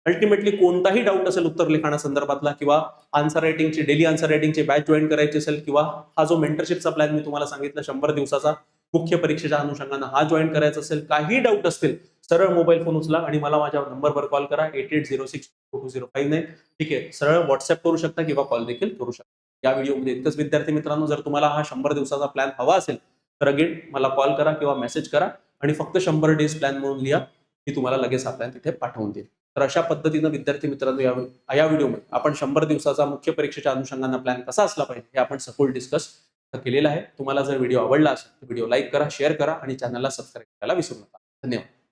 अल्टिमेटली कोणताही डाऊट असेल उत्तर लिखाणा संदर्भातला किंवा आन्सर रायटिंगची डेली आन्सर रायटिंगची बॅच जॉईन करायची असेल किंवा हा जो मेंटरशिपचा प्लॅन मी तुम्हाला सांगितलं 100 दिवसाचा मुख्य परीक्षेच्या अनुषंगानं हा जॉईन करायचा असेल, काही डाऊट असतील सरळ मोबाईल फोन उचला आणि मला माझ्या नंबरवर कॉल करा 88062059. ठीक आहे. सरळ व्हॉट्सअप करू शकता किंवा कॉल देखील करू शकता. या व्हिडिओमध्ये इतकंच विद्यार्थी मित्रांनो. जर तुम्हाला हा 100 दिवसाचा प्लॅन हवा असेल तर अगेन मला कॉल करा किंवा मेसेज करा आणि फक्त 100 डेज प्लॅन म्हणून लिहा. मी तुम्हाला लगेच हा प्लॅन तिथे पाठवून देईल. तर अशा पद्धतीनं विद्यार्थी मित्रांनो या व्हिडिओमध्ये आपण 100 दिवसाचा मुख्य परीक्षेच्या अनुषंगाने प्लॅन कसा असला पाहिजे हे आपण सखोल डिस्कस केलेला आहे. तुम्हाला जर व्हिडिओ आवडला असेल तर व्हिडिओ लाईक करा, शेअर करा आणि चॅनलला सबस्क्राईब करायला विसरू नका. धन्यवाद.